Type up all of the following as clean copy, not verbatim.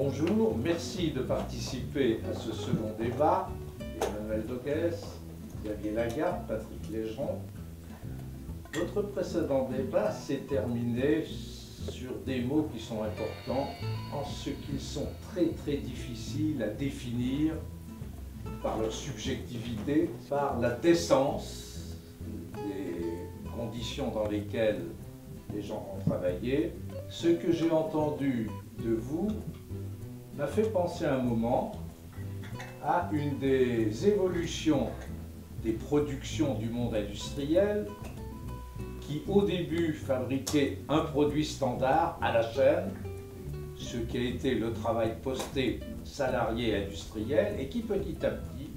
Bonjour, merci de participer à ce second débat. Emmanuel Doguès, Xavier Lagarde, Patrick Légeron. Notre précédent débat s'est terminé sur des mots qui sont importants, en ce qu'ils sont très difficiles à définir par leur subjectivité, par la décence des conditions dans lesquelles les gens vont travailler. Ce que j'ai entendu de vous m'a fait penser un moment à une des évolutions des productions du monde industriel qui au début fabriquait un produit standard à la chaîne, ce qui a été le travail posté salarié industriel, et qui petit à petit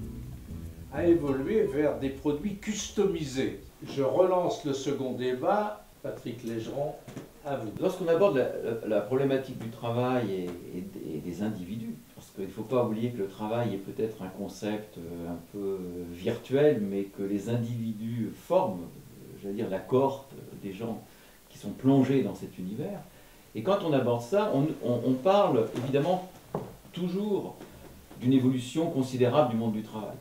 a évolué vers des produits customisés. Je relance le second débat. Patrick Légeron, à vous. Lorsqu'on aborde la problématique du travail et des individus, parce qu'il ne faut pas oublier que le travail est peut-être un concept un peu virtuel, mais que les individus forment, j'allais dire, la cohorte des gens qui sont plongés dans cet univers. Et quand on aborde ça, on parle évidemment toujours d'une évolution considérable du monde du travail.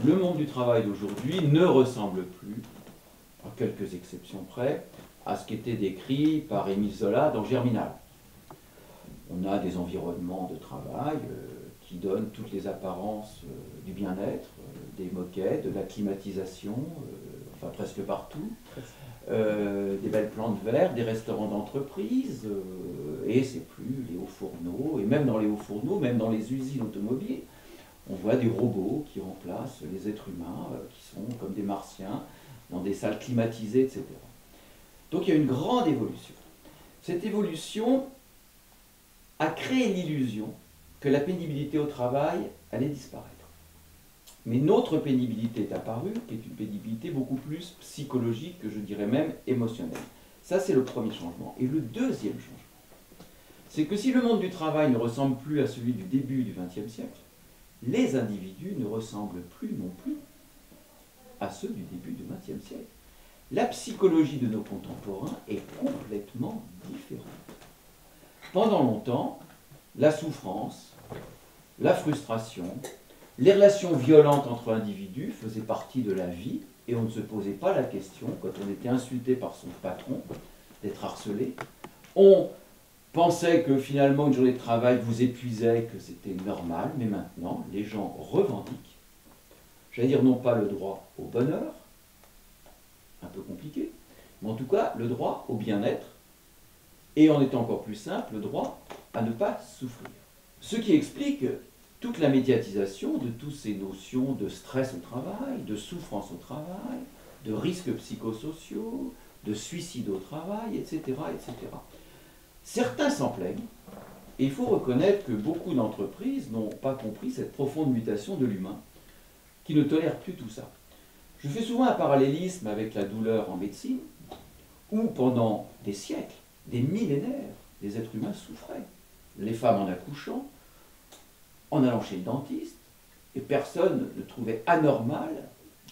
Le monde du travail d'aujourd'hui ne ressemble plus, à quelques exceptions près, à ce qui était décrit par Émile Zola dans Germinal. On a des environnements de travail qui donnent toutes les apparences du bien-être, des moquettes, de la climatisation, enfin presque partout, des belles plantes vertes, des restaurants d'entreprise, et c'est plus les hauts fourneaux, et même dans les hauts fourneaux, même dans les usines automobiles, on voit des robots qui remplacent les êtres humains, qui sont comme des martiens, dans des salles climatisées, etc. Donc il y a une grande évolution. Cette évolution a créé l'illusion que la pénibilité au travail allait disparaître. Mais notre pénibilité est apparue, qui est une pénibilité beaucoup plus psychologique, que je dirais même émotionnelle. Ça, c'est le premier changement. Et le deuxième changement, c'est que si le monde du travail ne ressemble plus à celui du début du XXe siècle, les individus ne ressemblent plus non plus à ceux du début du XXe siècle. La psychologie de nos contemporains est complètement différente. Pendant longtemps, la souffrance, la frustration, les relations violentes entre individus faisaient partie de la vie et on ne se posait pas la question, quand on était insulté par son patron, d'être harcelé. On pensait que finalement une journée de travail vous épuisait, que c'était normal, mais maintenant les gens revendiquent, j'allais dire non pas le droit au bonheur, un peu compliqué, mais en tout cas le droit au bien-être, et en étant encore plus simple, le droit à ne pas souffrir. Ce qui explique toute la médiatisation de toutes ces notions de stress au travail, de souffrance au travail, de risques psychosociaux, de suicide au travail, etc. etc. Certains s'en plaignent, et il faut reconnaître que beaucoup d'entreprises n'ont pas compris cette profonde mutation de l'humain, qui ne tolèrent plus tout ça. Je fais souvent un parallélisme avec la douleur en médecine, où pendant des siècles, des millénaires, les êtres humains souffraient. Les femmes en accouchant, en allant chez le dentiste, et personne ne trouvait anormal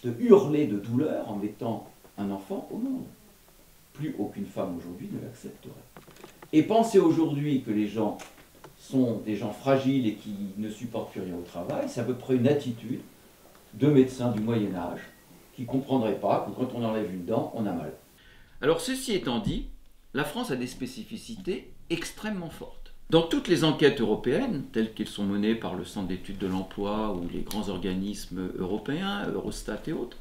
de hurler de douleur en mettant un enfant au monde. Plus aucune femme aujourd'hui ne l'accepterait. Et penser aujourd'hui que les gens sont des gens fragiles et qui ne supportent plus rien au travail, c'est à peu près une attitude de médecins du Moyen-Âge qui ne comprendraient pas que quand on enlève une dent, on a mal. Alors ceci étant dit, la France a des spécificités extrêmement fortes. Dans toutes les enquêtes européennes, telles qu'elles sont menées par le Centre d'études de l'emploi ou les grands organismes européens, Eurostat et autres,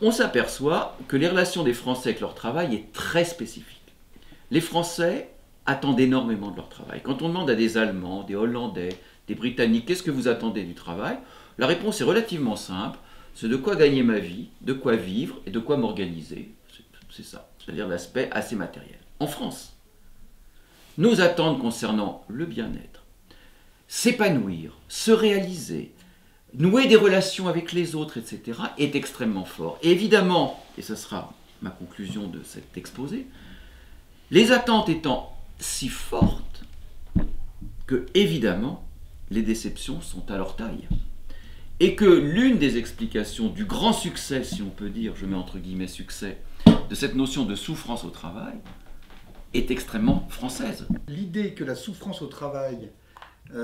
on s'aperçoit que les relations des Français avec leur travail est très spécifique. Les Français attendent énormément de leur travail. Quand on demande à des Allemands, des Hollandais, des Britanniques, qu'est-ce que vous attendez du travail ? La réponse est relativement simple, c'est de quoi gagner ma vie, de quoi vivre et de quoi m'organiser. C'est ça, c'est-à-dire l'aspect assez matériel. En France, nos attentes concernant le bien-être, s'épanouir, se réaliser, nouer des relations avec les autres, etc., est extrêmement fort. Et évidemment, et ce sera ma conclusion de cet exposé, les attentes étant si fortes que, évidemment, les déceptions sont à leur taille. Et que l'une des explications du grand succès, si on peut dire, je mets entre guillemets succès, de cette notion de souffrance au travail, est extrêmement française. L'idée que la souffrance au travail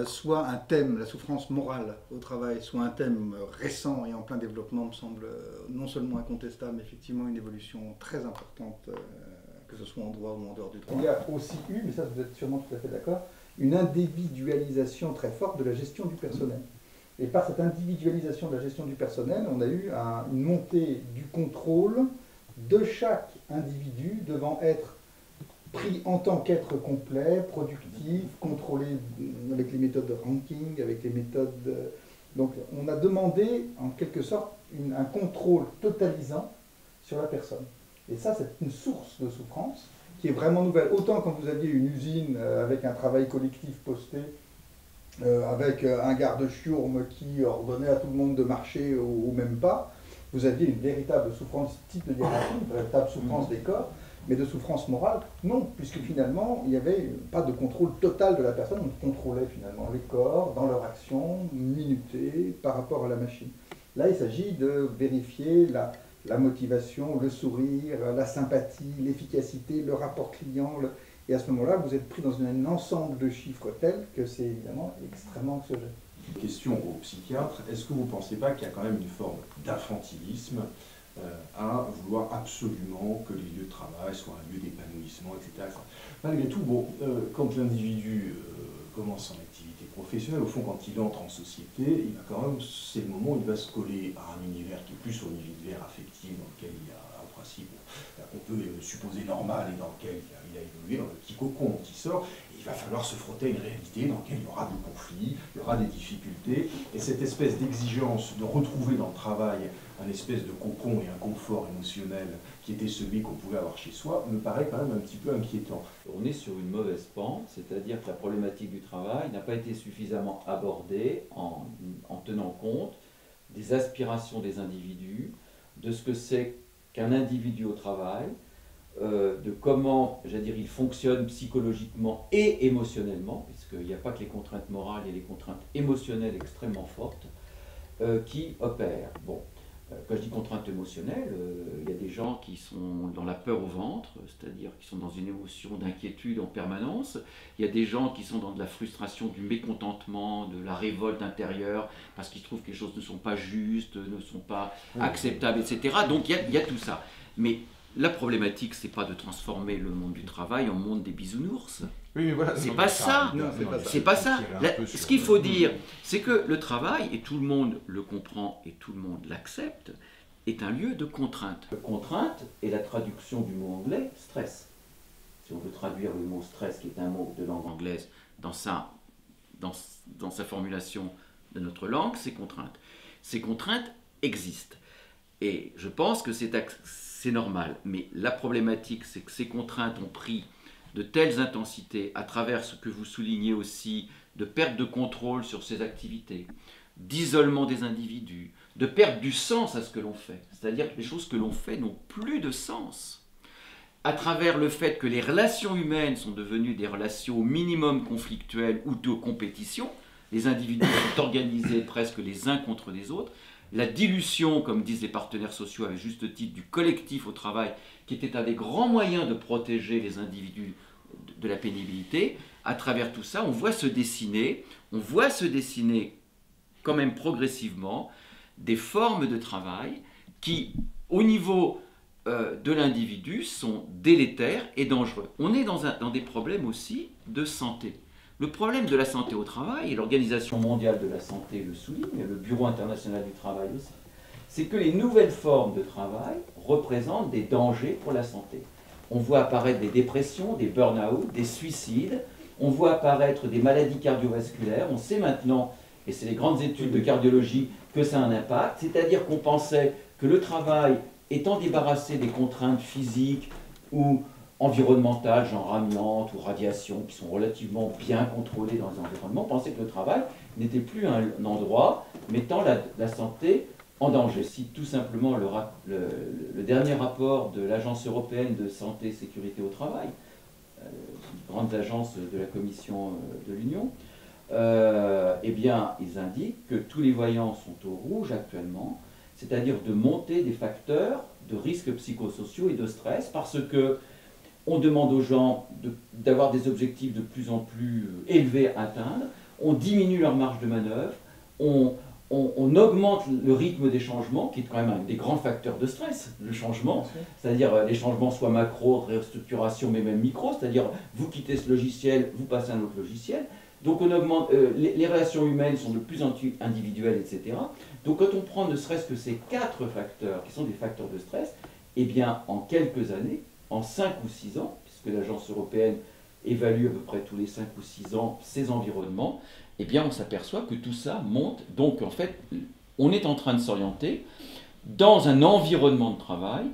soit un thème, la souffrance morale au travail, soit un thème récent et en plein développement me semble non seulement incontestable, mais effectivement une évolution très importante, que ce soit en droit ou en dehors du droit. Il y a aussi eu, mais ça vous êtes sûrement tout à fait d'accord, une individualisation très forte de la gestion du personnel. Et par cette individualisation de la gestion du personnel, on a eu une montée du contrôle de chaque individu devant être pris en tant qu'être complet, productif, contrôlé avec les méthodes de ranking, avec les méthodes... Donc on a demandé en quelque sorte un contrôle totalisant sur la personne. Et ça, c'est une source de souffrance qui est vraiment nouvelle. Autant quand vous aviez une usine avec un travail collectif posté, avec un garde-chiourme qui ordonnait à tout le monde de marcher ou même pas, vous aviez une véritable souffrance type de hiérarchie, une véritable souffrance des corps. Mais de souffrance morale, non, puisque finalement, il n'y avait pas de contrôle total de la personne, on contrôlait finalement les corps dans leur action, minutée, par rapport à la machine. Là, il s'agit de vérifier la motivation, le sourire, la sympathie, l'efficacité, le rapport client, et à ce moment-là, vous êtes pris dans un ensemble de chiffres tels que c'est évidemment extrêmement anxiogène. Question aux psychiatres, est-ce que vous ne pensez pas qu'il y a quand même une forme d'infantilisme à vouloir absolument que les lieux de travail soient un lieu d'épanouissement, etc. Malgré tout, bon, quand l'individu commence son activité professionnelle, au fond, quand il entre en société, il va quand même, c'est le moment où il va se coller à un univers qui est plus un univers affectif, dans lequel il y a un principe qu'on peut supposer normal et dans lequel il a évolué, dans le petit cocon qui sort. Il va falloir se frotter à une réalité dans laquelle il y aura des conflits, il y aura des difficultés, et cette espèce d'exigence de retrouver dans le travail un espèce de cocon et un confort émotionnel qui était celui qu'on pouvait avoir chez soi, me paraît quand même un petit peu inquiétant. On est sur une mauvaise pente, c'est-à-dire que la problématique du travail n'a pas été suffisamment abordée en tenant compte des aspirations des individus, de ce que c'est qu'un individu au travail, de comment, j'allais dire, il fonctionne psychologiquement et émotionnellement, puisqu'il n'y a pas que les contraintes morales, il y a les contraintes émotionnelles extrêmement fortes qui opèrent. Bon, quand je dis contraintes émotionnelles, il y a des gens qui sont dans la peur au ventre, c'est-à-dire qui sont dans une émotion d'inquiétude en permanence. Il y a des gens qui sont dans de la frustration, du mécontentement, de la révolte intérieure, parce qu'ils trouvent que les choses ne sont pas justes, ne sont pas acceptables, etc. Donc il y a tout ça. Mais la problématique, c'est pas de transformer le monde du travail en monde des bisounours. Oui, mais voilà, c'est pas ça. C'est pas ça. Ce qu'il faut dire, c'est que le travail, et tout le monde le comprend et tout le monde l'accepte, est un lieu de contrainte. Contrainte est la traduction du mot anglais stress. Si on veut traduire le mot stress, qui est un mot de langue anglaise, dans sa formulation de notre langue, c'est contrainte. Ces contraintes existent. Et je pense que c'est normal. Mais la problématique, c'est que ces contraintes ont pris de telles intensités à travers ce que vous soulignez aussi de perte de contrôle sur ces activités, d'isolement des individus, de perte du sens à ce que l'on fait. C'est-à-dire que les choses que l'on fait n'ont plus de sens. À travers le fait que les relations humaines sont devenues des relations au minimum conflictuelles ou de compétition, les individus sont organisés presque les uns contre les autres, la dilution, comme disent les partenaires sociaux à juste titre, du collectif au travail, qui était un des grands moyens de protéger les individus de la pénibilité, à travers tout ça, on voit se dessiner quand même progressivement des formes de travail qui, au niveau de l'individu, sont délétères et dangereux. On est dans des problèmes aussi de santé. Le problème de la santé au travail, et l'Organisation mondiale de la santé le souligne, et le Bureau international du travail aussi, c'est que les nouvelles formes de travail représentent des dangers pour la santé. On voit apparaître des dépressions, des burn-out, des suicides, on voit apparaître des maladies cardiovasculaires, on sait maintenant, et c'est les grandes études de cardiologie, que ça a un impact, c'est-à-dire qu'on pensait que le travail, étant débarrassé des contraintes physiques ou environnementales, genre amiante ou radiation, qui sont relativement bien contrôlées dans les environnements, pensait que le travail n'était plus un endroit mettant la santé en danger. Si tout simplement le dernier rapport de l'Agence européenne de santé et sécurité au travail, grande agence de la Commission de l'Union, eh bien, ils indiquent que tous les voyants sont au rouge actuellement, c'est-à-dire de montée des facteurs de risques psychosociaux et de stress, parce que on demande aux gens d'avoir des objectifs de plus en plus élevés à atteindre, on diminue leur marge de manœuvre, on augmente le rythme des changements, qui est quand même un des grands facteurs de stress, le changement, c'est-à-dire les changements soit macro, restructuration, mais même micro, c'est-à-dire vous quittez ce logiciel, vous passez à un autre logiciel. Donc on augmente, les relations humaines sont de plus en plus individuelles, etc. Donc quand on prend ne serait-ce que ces 4 facteurs, qui sont des facteurs de stress, eh bien en quelques années, en 5 ou 6 ans, puisque l'agence européenne évalue à peu près tous les 5 ou 6 ans ces environnements, eh bien on s'aperçoit que tout ça monte. Donc en fait, on est en train de s'orienter dans un environnement de travail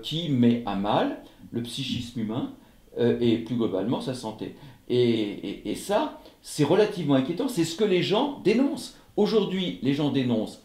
qui met à mal le psychisme humain et plus globalement sa santé. Et ça, c'est relativement inquiétant. C'est ce que les gens dénoncent. Aujourd'hui, les gens dénoncent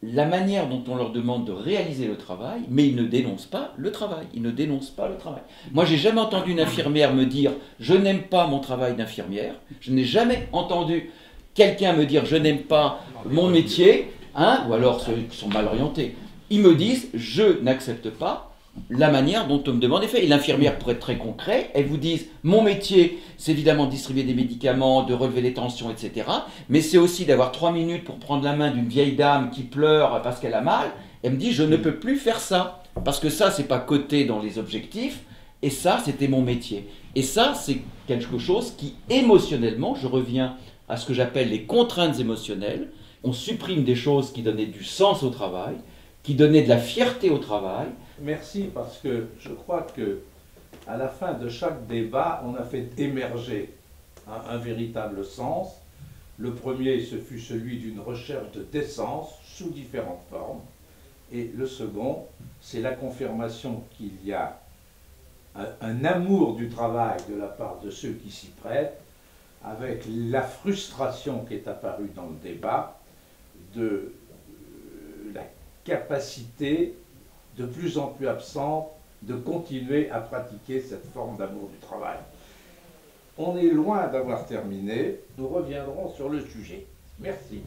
la manière dont on leur demande de réaliser le travail, mais ils ne dénoncent pas le travail. Ils ne dénoncent pas le travail. Moi, j'ai jamais entendu une infirmière me dire « je n'aime pas mon travail d'infirmière ». Je n'ai jamais entendu quelqu'un me dire « je n'aime pas mon métier », hein, ou alors ceux qui sont mal orientés. Ils me disent « je n'accepte pas la manière dont on me demande des faits ». Et l'infirmière, pour être très concret, elle vous dit « mon métier, c'est évidemment de distribuer des médicaments, de relever les tensions, etc. Mais c'est aussi d'avoir 3 minutes pour prendre la main d'une vieille dame qui pleure parce qu'elle a mal. » Elle me dit « je ne peux plus faire ça, parce que ça, c'est pas coté dans les objectifs, et ça, c'était mon métier. » Et ça, c'est quelque chose qui, émotionnellement, je reviens à ce que j'appelle les contraintes émotionnelles, on supprime des choses qui donnaient du sens au travail, qui donnaient de la fierté au travail. Merci, parce que je crois que à la fin de chaque débat, on a fait émerger un véritable sens. Le premier, ce fut celui d'une recherche de décence sous différentes formes. Et le second, c'est la confirmation qu'il y a un amour du travail de la part de ceux qui s'y prêtent, avec la frustration qui est apparue dans le débat de la capacité de plus en plus absente de continuer à pratiquer cette forme d'amour du travail. On est loin d'avoir terminé, nous reviendrons sur le sujet. Merci.